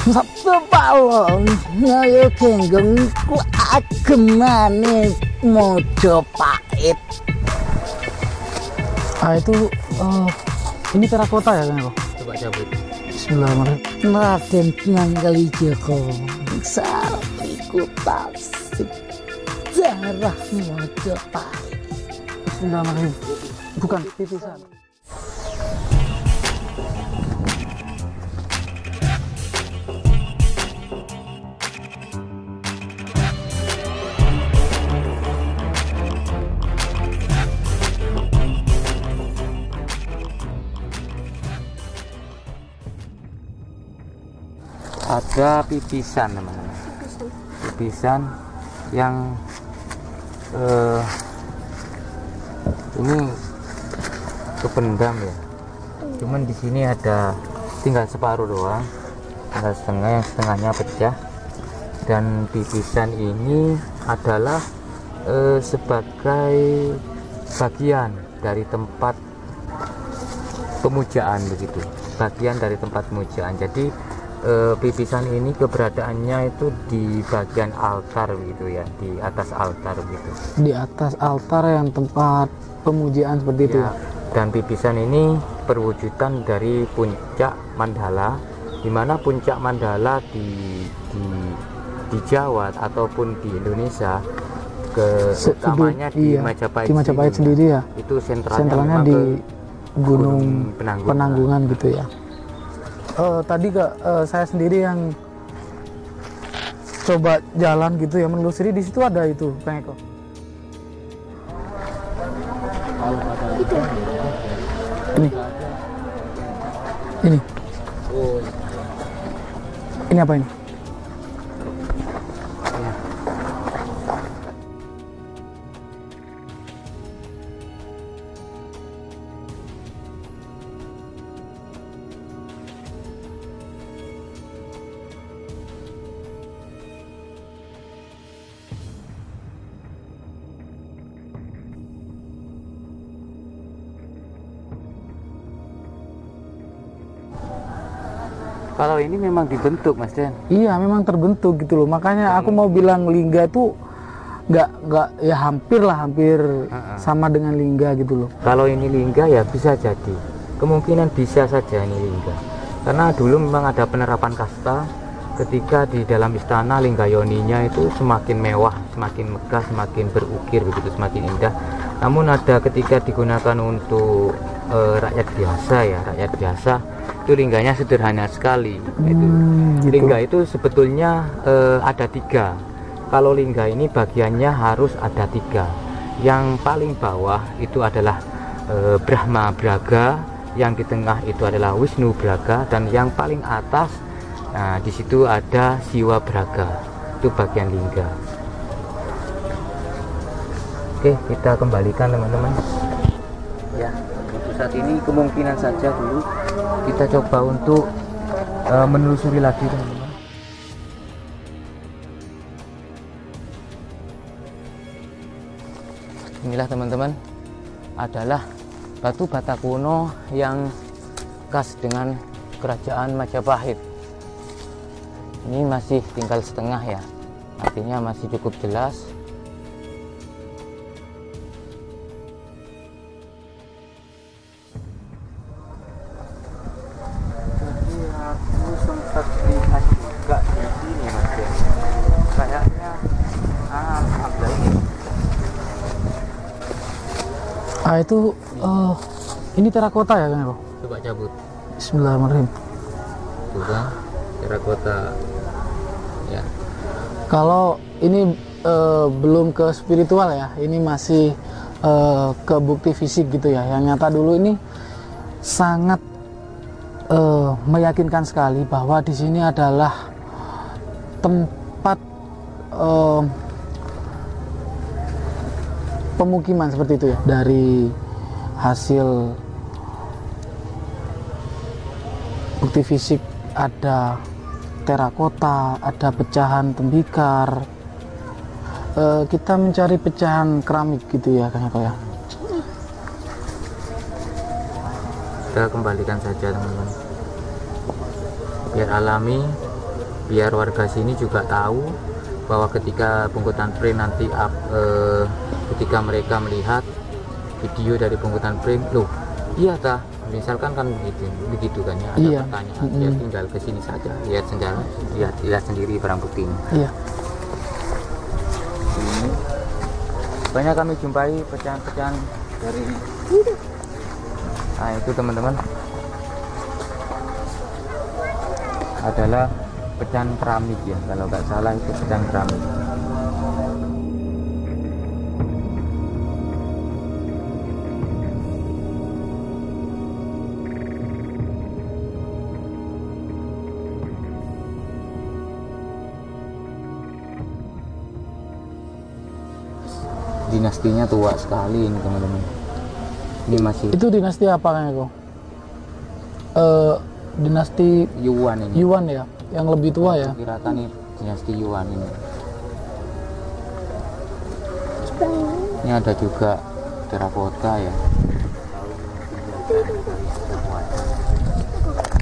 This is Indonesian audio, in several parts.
Sepalon ngayo genggong ku agemane Mojopahit. Itu ini terakota ya kan? Coba cabut. Bismillahirrahmanirrahim. Raden Nanggalijoko sapiku tasik darah Mojopahit. Bismillahirrahmanirrahim. Bukan titisan. Ada pipisan teman-teman, pipisan yang ini kependam ya, cuman di sini ada tinggal separuh doang, tinggal setengah, yang setengahnya pecah. Dan pipisan ini adalah sebagai bagian dari tempat pemujaan begitu, bagian dari tempat pemujaan. Jadi pipisan ini keberadaannya itu di bagian altar gitu ya, di atas altar gitu. Di atas altar yang tempat pemujaan seperti itu ya. Dan pipisan ini perwujudan dari puncak Mandala, di mana puncak Mandala di Jawa ataupun di Indonesia, utamanya di Majapahit. Di Majapahit sendiri ya. Itu sentralnya di Gunung Penanggungan gitu ya. Tadi saya sendiri yang coba jalan gitu ya, menelusuri, di situ ada itu Kang Eko. Ini ini apa ini? Kalau ini memang dibentuk Mas Den. Iya, memang terbentuk gitu loh. Makanya aku mau bilang lingga itu nggak ya, hampir sama dengan lingga gitu loh. Kalau ini lingga ya bisa jadi, kemungkinan bisa saja ini lingga. Karena dulu memang ada penerapan kasta, ketika di dalam istana lingga yoninya itu semakin mewah, semakin megah, semakin berukir begitu, semakin indah. Namun ada ketika digunakan untuk rakyat biasa ya, rakyat biasa, itu lingganya sederhana sekali. Gitu. Lingga itu sebetulnya ada 3. Kalau lingga ini bagiannya harus ada 3. Yang paling bawah itu adalah Brahma Braga, yang di tengah itu adalah Wisnu Braga, dan yang paling atas, nah di situ ada Siwa Braga. Itu bagian lingga. Oke, kita kembalikan teman-teman. Ya, untuk saat ini kemungkinan saja dulu kita coba untuk menelusuri lagi teman-teman. Inilah teman-teman, adalah batu bata kuno yang khas dengan kerajaan Majapahit. Ini masih tinggal setengah ya, artinya masih cukup jelas. Itu ini terakota ya kan? Coba cabut. Bismillahirrahmanirrahim. Tuh kan, terakota. Ya. Kalau ini belum ke spiritual ya, ini masih ke bukti fisik gitu ya. Yang nyata dulu ini sangat meyakinkan sekali bahwa di sini adalah tempat pemukiman seperti itu ya. Dari hasil bukti fisik ada terakota, ada pecahan tembikar. Kita mencari pecahan keramik gitu ya Kang Eko ya. Kita kembalikan saja teman-teman, biar alami biar warga sini juga tahu bahwa ketika Pungutan Pring nanti ketika mereka melihat video dari Pungutan Pring, loh iya tah, misalkan kan begitu kan ya, ada pertanyaan, ya tinggal ke sini saja, lihat sendiri barang buktinya. Iya. Ini banyak kami jumpai pecahan-pecahan dari, nah itu teman-teman adalah pecahan keramik ya, kalau nggak salah itu pecahan keramik. Dinastinya tua sekali ini teman-teman. Ini masih, itu dinasti apa kan itu? Dinasti Yuan ini. Yuan ya, yang lebih tua ya. Kira-kira nih dinasti Yuan ini. Ini ada juga terakota ya.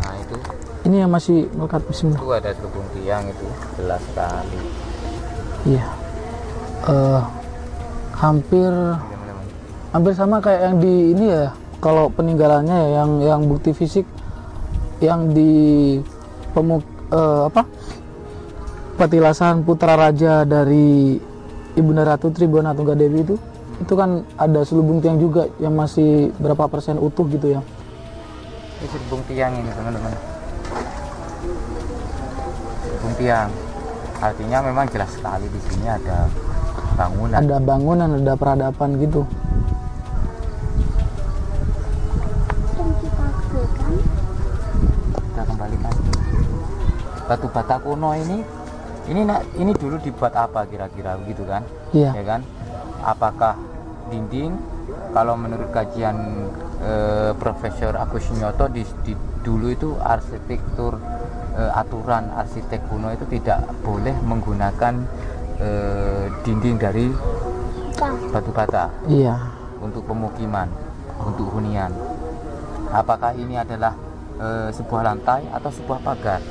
Nah itu. Ini yang masih melekat musim. Itu ada selubung tiang itu, jelas sekali. Iya. Hampir sama kayak yang di ini ya, kalau peninggalannya ya, yang bukti fisik yang di petilasan putra raja dari Ibunda Ratu Tribhuwana Tunggadewi itu kan ada selubung tiang juga yang masih berapa persen utuh gitu ya. Ini selubung tiang ini teman-teman, selubung tiang, artinya memang jelas sekali di sini ada bangunan. Ada bangunan, ada peradaban gitu. Kita kembalikan. Batu bata kuno ini dulu dibuat apa kira-kira begitu kan? Iya. Ya kan? Apakah dinding? Kalau menurut kajian Profesor Agus Sunyoto dulu itu arsitektur aturan arsitek kuno itu tidak boleh menggunakan dinding dari batu bata. Iya. Untuk pemukiman, untuk hunian. Apakah ini adalah sebuah lantai atau sebuah pagar?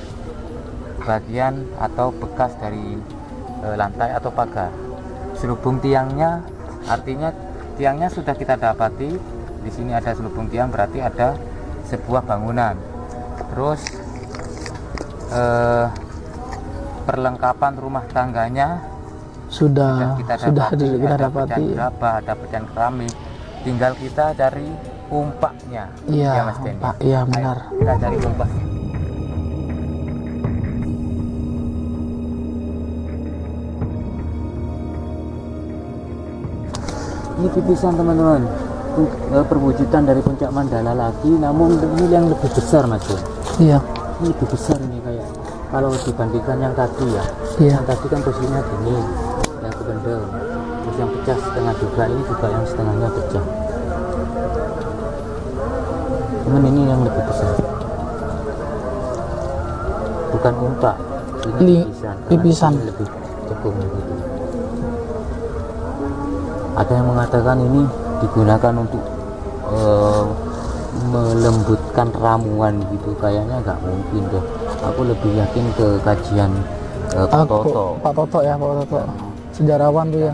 Bagian atau bekas dari lantai atau pagar. Selubung tiangnya, artinya tiangnya sudah kita dapati. Di sini ada selubung tiang, berarti ada sebuah bangunan. Terus perlengkapan rumah tangganya sudah kita dapati. Ada pecahan gerabah, ada pecahan keramik. Tinggal kita cari umpaknya. Iya, ya, Mas Denny. Iya benar. Ayo, kita cari umpaknya. Ini tipisan teman-teman, perwujudan dari puncak Mandala lagi, namun ini yang lebih besar Mas Denny. Iya. Ini lebih besar ini kayak kalau dibandingkan yang tadi ya. Iya. Yang tadi kan posisinya gini, yang kebendel. Terus yang pecah setengah juga, ini juga yang setengahnya pecah. Cuman ini yang lebih besar. Bukan umpak, ini pipisan. Ini lebih cekung gitu. Ada yang mengatakan ini digunakan untuk melembutkan ramuan gitu, kayaknya nggak mungkin deh. Aku lebih yakin ke kajian Pak Toto. Pak Toto ya, Pak Toto. Sejarawan tuh ya.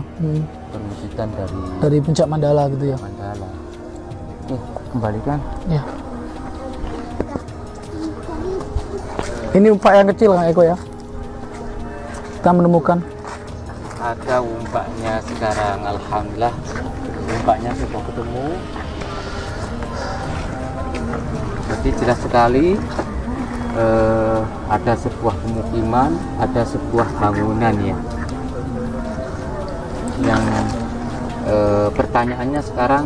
Perwujudan dari puncak Mandala gitu ya. Mandala. Kembalikan. Ya. Ini umpak yang kecil Kang Eko ya. Kita menemukan. Ada umpaknya sekarang, alhamdulillah. Umpaknya sudah ketemu. Jadi jelas sekali ada sebuah pemukiman, ada sebuah bangunan ya. Yang pertanyaannya sekarang,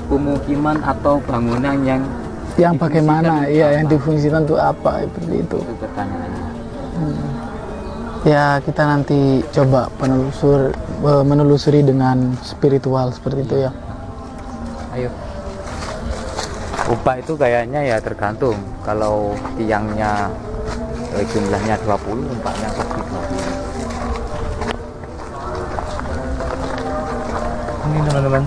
pemukiman atau bangunan yang bagaimana ya, yang difungsikan itu apa, seperti itu. Itu pertanyaannya. Ya kita nanti coba menelusuri dengan spiritual seperti itu ya. Ayo. Umpak itu kayaknya ya tergantung. Kalau tiangnya jumlahnya 20, umpaknya pasti 20. Ini teman-teman,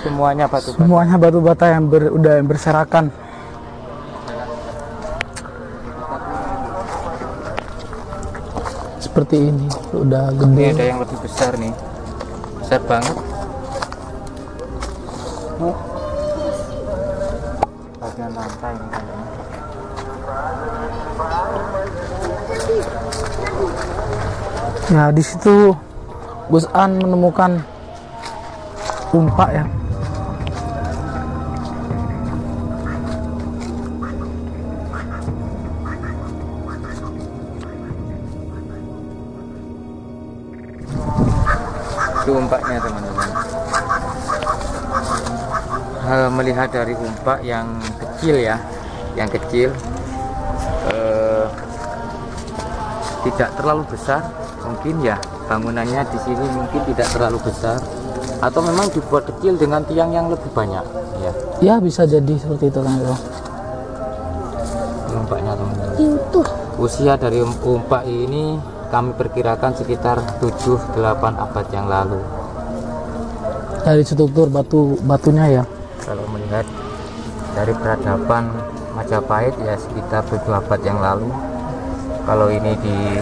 semuanya batu bata. Semuanya batu bata yang udah berserakan. seperti ini, udah Ini gede. ada yang lebih besar nih, besar banget. Bagian lantai ini kayaknya. Ya di situ Gus An menemukan umpak ya. Itu umpaknya teman-teman. Melihat dari umpak yang kecil ya, yang kecil, tidak terlalu besar, mungkin ya bangunannya di sini mungkin tidak terlalu besar, atau memang dibuat kecil dengan tiang yang lebih banyak ya. Ya bisa jadi seperti itu kan bro. Ini umpaknya teman-teman. Usia dari umpak ini kami perkirakan sekitar 7-8 abad yang lalu. Dari struktur batunya ya. Kalau melihat dari peradaban Majapahit ya sekitar 7 abad yang lalu. Kalau ini di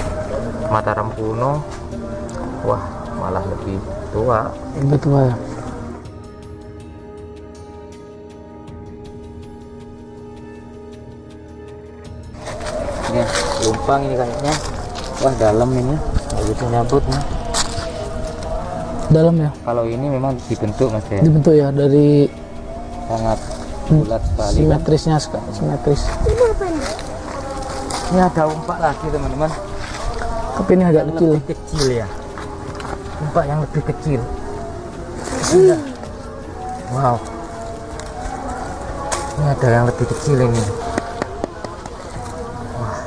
Mataram kuno, wah malah lebih tua. Lebih tua ya. Ini lumpang ini kayaknya. Wah dalam ini, begitu nyabut nih. Dalam ya. Kalau ini memang dibentuk mas ya, Dibentuk ya dari sangat bulat sekali. simetrisnya, simetris. Ini ada umpak lagi teman-teman. Tapi ini agak kecil. Lebih kecil ya, umpak yang lebih kecil. Iya. Wow, ini ada yang lebih kecil ini. Wah,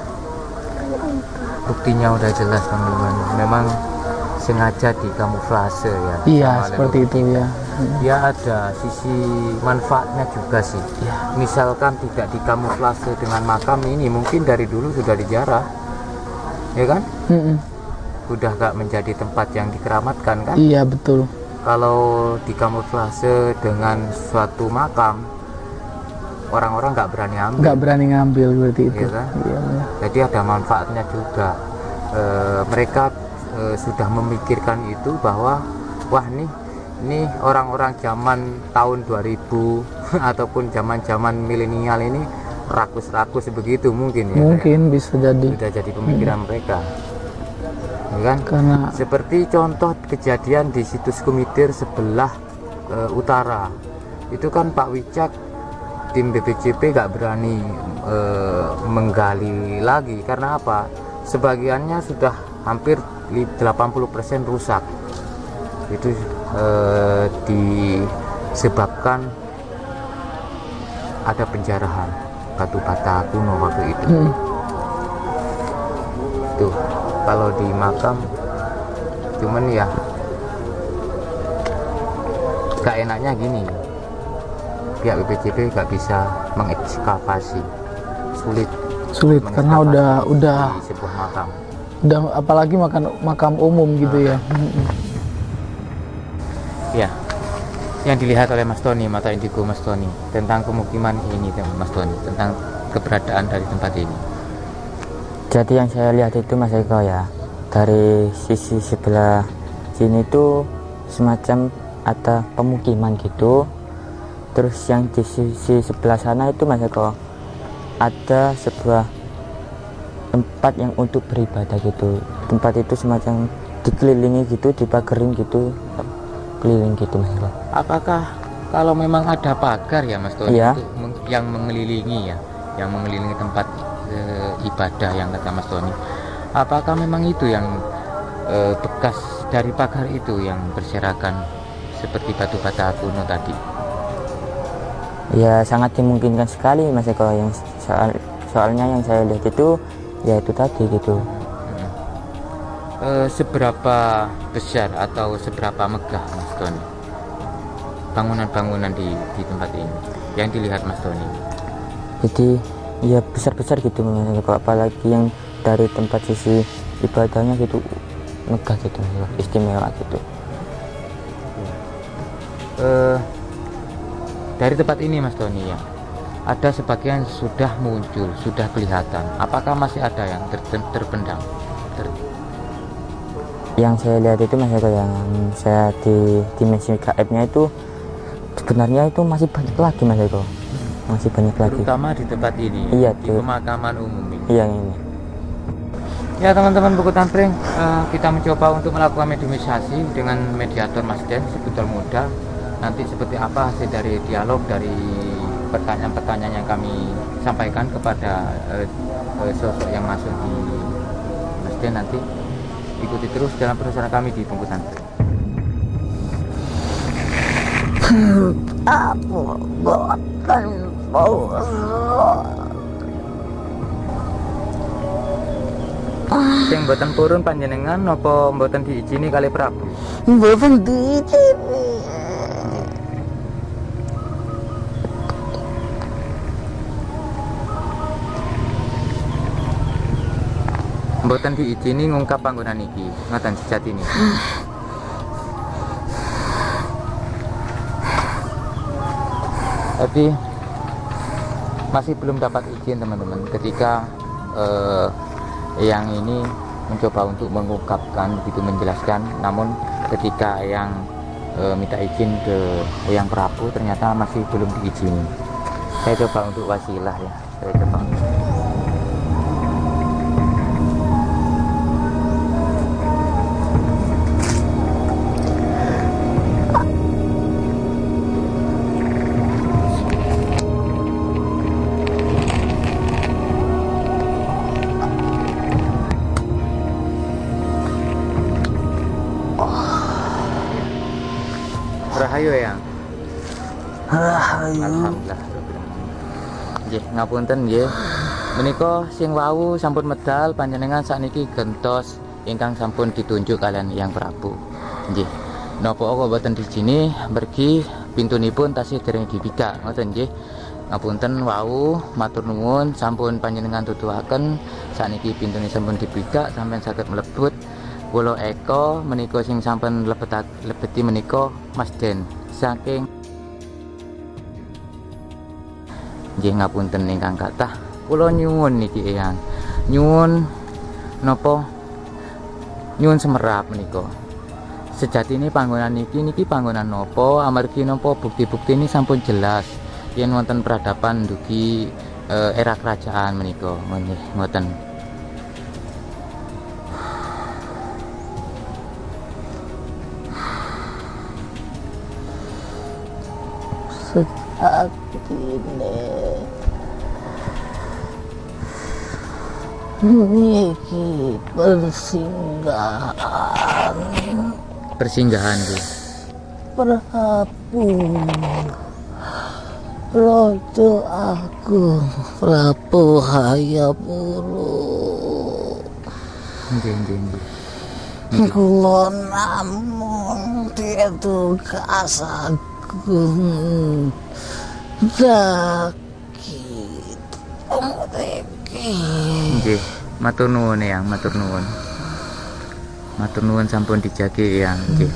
buktinya udah jelas teman-teman, memang sengaja dikamuflase ya. Iya sama seperti leluhur itu kita. ya. Ya ada sisi manfaatnya juga sih ya. Misalkan tidak dikamuflase dengan makam ini, mungkin dari dulu sudah dijarah ya kan. Udah gak menjadi tempat yang dikeramatkan kan. Iya betul. Kalau dikamuflase dengan suatu makam, orang-orang nggak berani ambil. Nggak berani ngambil berarti itu. Iya kan? Iya, iya. Jadi ada manfaatnya juga. Mereka sudah memikirkan itu bahwa wah ini orang-orang zaman tahun 2000 ataupun zaman-zaman milenial ini rakus-rakus begitu mungkin ya. Mungkin bisa jadi. Sudah jadi pemikiran mereka. Ya kan? Karena Seperti contoh kejadian di situs Kumitir sebelah utara itu kan Pak Wicak, tim BPJP gak berani menggali lagi karena apa? Sebagiannya sudah hampir 80% rusak. Itu disebabkan ada penjarahan batu bata kuno waktu itu. Tuh kalau di makam cuman ya gak enaknya gini, pihak BPJP gak bisa mengekskavasi, sulit karena udah di sebuah makam. udah apalagi makam umum gitu ya. Ya, yang dilihat oleh Mas Tony, mata indigo Mas Tony tentang pemukiman ini Mas Tony, tentang keberadaan dari tempat ini. Jadi yang saya lihat itu Mas Eko ya, dari sisi sebelah sini tuh semacam ada pemukiman gitu. Terus yang di sisi sebelah sana itu Mas Eko ada sebuah tempat yang untuk beribadah gitu. Tempat itu semacam dikelilingi gitu, dipagerin gitu, keliling gitu Mas Eko. Apakah kalau memang ada pagar ya Mas Tony, Iya. yang mengelilingi ya, yang mengelilingi tempat ibadah yang kata Mas Tony, apakah memang itu yang bekas dari pagar itu yang berserakan seperti batu bata kuno tadi? Ya sangat dimungkinkan sekali Mas Eko, yang soalnya yang saya lihat itu ya itu tadi gitu. Seberapa besar atau seberapa megah Mas Tony bangunan-bangunan di tempat ini yang dilihat Mas Tony? Jadi ya besar-besar gitu Mas Eko, apalagi yang dari tempat sisi ibadahnya gitu megah gitu, istimewa gitu. Dari tempat ini Mas Tony ya, ada sebagian sudah muncul, sudah kelihatan. Apakah masih ada yang terpendam? yang saya lihat itu Mas Eko, yang saya di dimensi gaibnya itu sebenarnya itu masih banyak lagi Mas Eko, masih banyak lagi, terutama di tempat ini. Iya, di pemakaman umum ini. Iya ini. Ya teman-teman buku tampring, kita mencoba untuk melakukan mediumisasi dengan mediator Mas Den Sebutul Muda. Nanti seperti apa hasil dari dialog, dari pertanyaan-pertanyaan yang kami sampaikan kepada sosok yang masuk di Mas Den, nanti ikuti terus dalam perjalanan kami di buku tampring. Aku boten Sing mboten purun panjenengan napa mboten diizini kali Prabu? boten diizini. Mboten diizini ngungkap panggonan iki, ngoten sejatine. Tapi masih belum dapat izin teman-teman ketika yang ini mencoba untuk mengungkapkan begitu, menjelaskan, namun ketika yang minta izin ke yang Prabu ternyata masih belum diizini. Saya coba untuk wasilah ya, saya coba. Rahayu ya. Rahayu. Alhamdulillah. Nggih, ngapunten nggih. Menika sing wau sampun medal panjenengan sakniki gentos ingkang sampun ditunjuk kalian yang Prabu. Nggih. Napa kok boten dijini mergi pintunipun tasih dereng dibikak, ngoten nggih. Ngapunten wau, matur nuwun sampun panjenengan tutuhaken sakniki pintune sampun dibikak sampeyan saged mlebet. Kula Eko menika sing sampun lebeti menika Mas Den saking nggih ngapunten ingkang kathah. Kula nyuwun niki Eyang. Nyuwun napa? Nyuwun semerap menika. Sejatine panggonan niki panggonan napa? Amargi napa bukti-bukti ini sampun jelas yen wonten peradaban dugi era kerajaan menika. Nggih, ngoten. Sejak ini niki Persinggahan Bu. Prabu Raja Agung Prabu Hayapura. Nggih. Kula namung ditugas agung sakit mriki. Nggih, matur nuwun Eyang, matur nuwun. Matur nuwun sampun dijagi Eyang, nggih.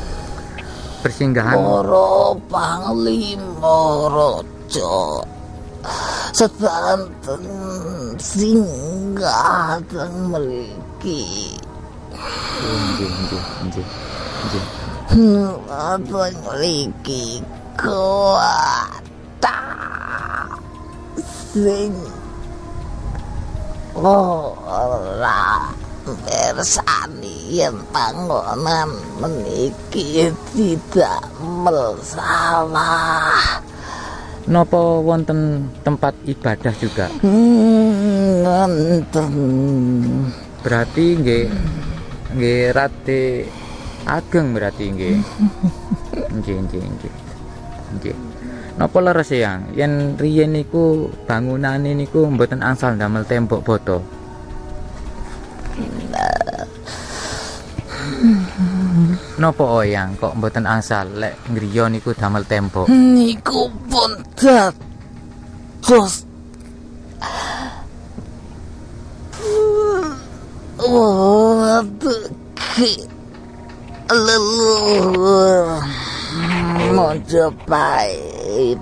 Persinggahan Para panglima raja sedanten singgah teng mriki. Nggih. Apa mriki kuwata sing ora bersani yen panggonan meniki tidak masalah. napa wonten tempat ibadah juga? Wonten. Berarti nggih rate ageng berarti nggih. Nggih. Napa leres Yang? Yen riyen niku bangunane niku mboten angsal ndamel tembok boto. Napa Yang kok mboten angsal lek ngriya niku damel tembok? Niku pun dados leluhur Majapahit.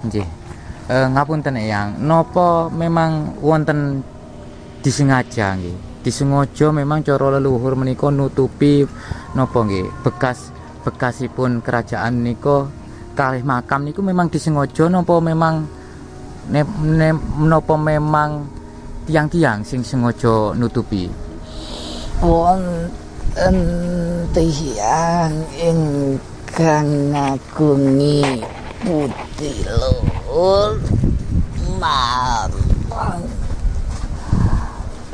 Nggih. Ngapunten Eyang, napa memang wonten disengaja nggih disengaja memang cara leluhur menika nutupi napa nggih bekasipun kerajaan menika kalih makam niku memang disengaja napa memang napa memang tiang-tiang sing sengaja nutupi wonten tiyang ingkang ngagungi putih luhur marang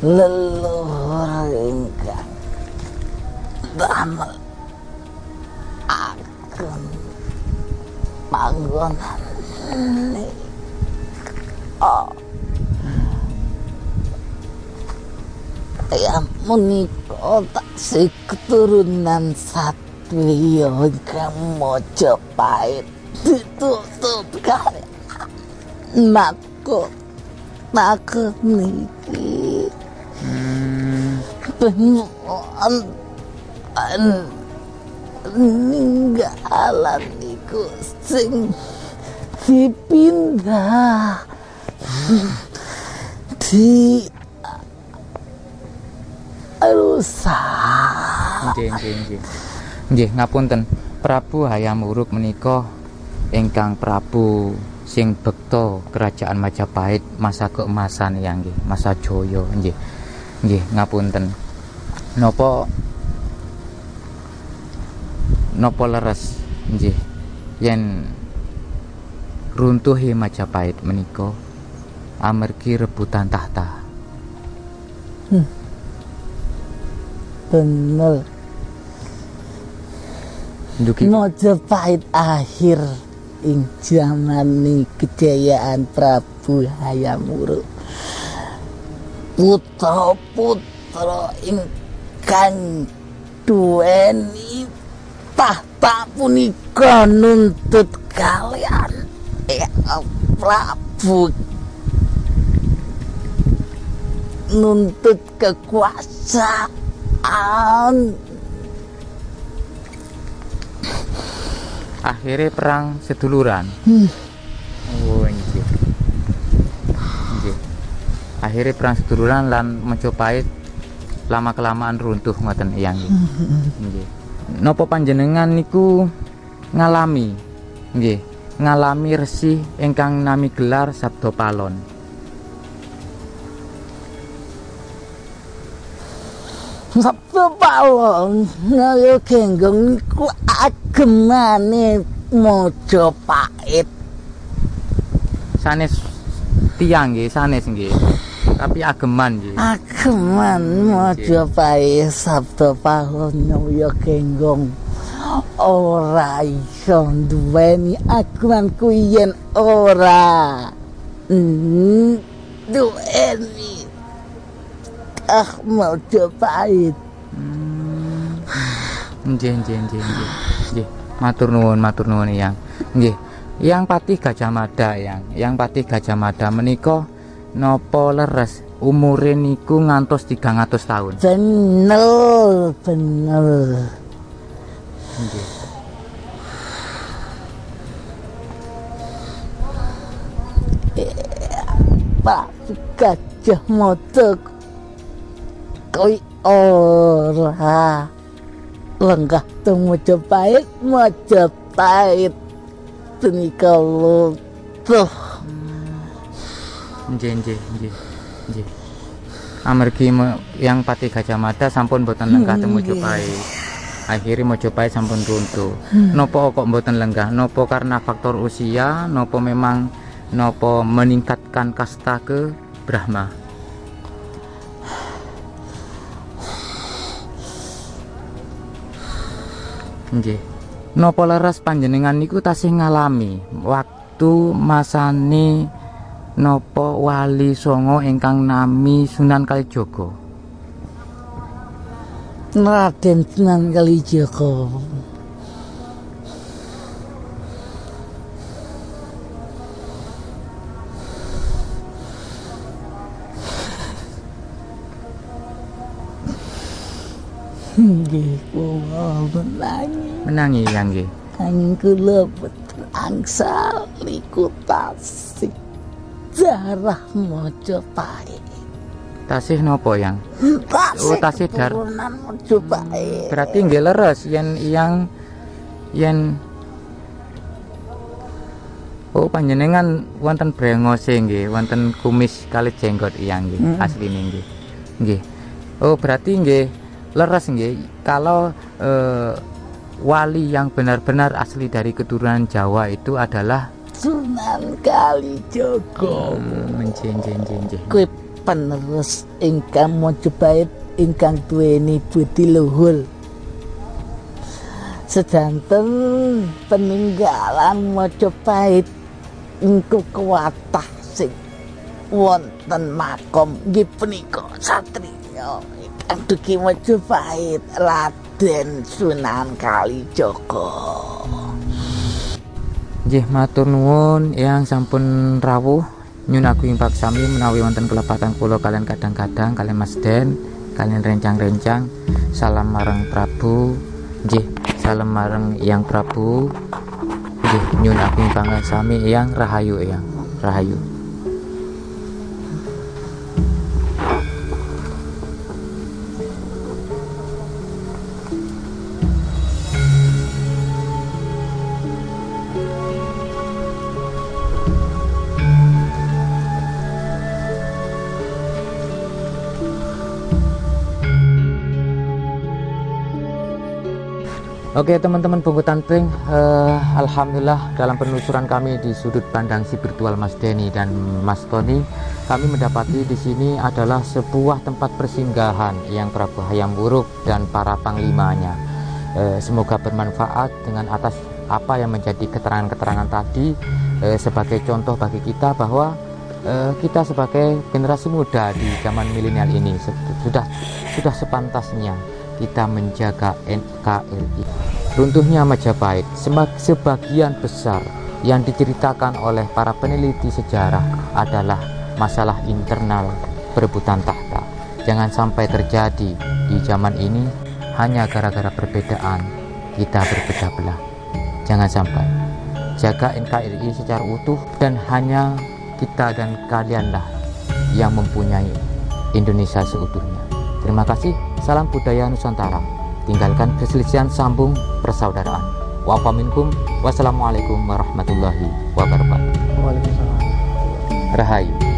leluhur ingkang damel ageng panggonan ya menika taksih keturunan Satya ingkang Majapahit ditutup kali mahkota niki ninggalan niku sing dipindah di rusak. Nggih ngapunten Prabu Hayam Wuruk menika ingkang Prabu sing bekta kerajaan Majapahit masa keemasan yang nggih masa Jaya nggih ngapunten napa leres nggih yen runtuhe Majapahit menika amargi rebutan tahta. Bener. Majapahit akhir ing jamane kejayaan Prabu Hayam Wuruk. Putra-putra ingkang duweni tahta punika nuntut kalian Prabu nuntut kekuasaan. Akhirnya perang seduluran. Oh nggih. Akhirnya perang seduluran lan Majapahit lama kelamaan runtuh ngoten eyang nggih. Napa panjenengan niku ngalami resi ingkang nami gelar Sabda Palon? Sabda Palon ngayo genggong niku agemane Majapahit. Sanes tiang nggih, sanes nggih. Tapi ageman nggih. Ageman Majapahit Sabda Palon ngayo genggong ora iso duweni ageman kuwi yen ora duweni Majapahit. Nggih. Matur nuwun Yang. Nggih. Yang Patih Gajah Mada Yang Patih Gajah Mada menika napa leres umure niku ngantos 300 tahun. Bener. Nggih. Pak Gajah Mada koi ora lenggah teng Majapahit punika lutuh. Nggih. Amargi Yang Patih Gajah Mada sampun boten lenggah teng Majapahit. Akhirnya Majapahit sampun runtuh. Napa kok boten lenggah? Napa karena faktor usia? Napa memang napa meningkatkan kasta ke Brahma? Nggih. Napa leres panjenengan niku tasih ngalami waktu masane napa Wali Songo ingkang nami Sunan Kalijaga? Raden Sunan Kalijaga. Nggih, kula menangi yang nggih. Angin kula boten angsal liku tasih jarah Majapahit. Tasih nopo yang? Oh, tasih dar. keturunan Majapahit. Berarti nggih leres yen oh panjenengan wonten brengose nggih, wonten kumis kali jenggot iyang nggih, asline nggih. Nggih. Oh, berarti nggih leres nggih kalau wali yang benar-benar asli dari keturunan Jawa itu adalah Sunan Kalijaga. Nggih. Kuwi penerus ingkang Majapahit ingkang duweni budi luhur. Sedanten peninggalan Majapahit engko kuwatah sing wonten makom nggih punika satriya ingkang dugi Majapahit Raden Sunan Kalijaga. Nggih matur nuwun yang sampun rawuh nyun agung paksami menawi wonten kelepatan kula kalian kadang-kadang kalian Mas Den kalian rencang-rencang salam marang Prabu nggih salam marang Yang Prabu nggih nyun agung paksami yang rahayu rahayu. Oke teman-teman Bungku Tantring, alhamdulillah dalam penelusuran kami di sudut pandang spiritual Mas Denny dan Mas Tony, kami mendapati di sini adalah sebuah tempat persinggahan Yang Prabu Hayam Wuruk dan para panglimanya. Semoga bermanfaat dengan atas apa yang menjadi keterangan-keterangan tadi sebagai contoh bagi kita bahwa kita sebagai generasi muda di zaman milenial ini sudah sepantasnya kita menjaga NKRI. Runtuhnya Majapahit sebagian besar yang diceritakan oleh para peneliti sejarah adalah masalah internal perebutan tahta. Jangan sampai terjadi di zaman ini hanya gara-gara perbedaan kita berpecah belah. Jangan sampai. Jaga NKRI secara utuh dan hanya kita dan kalianlah yang mempunyai Indonesia seutuhnya. Terima kasih. Salam budaya Nusantara. Tinggalkan perselisihan, sambung persaudaraan. Wa'afa minkum. Wassalamualaikum warahmatullahi wabarakatuh. Waalaikumsalam. Rahayu.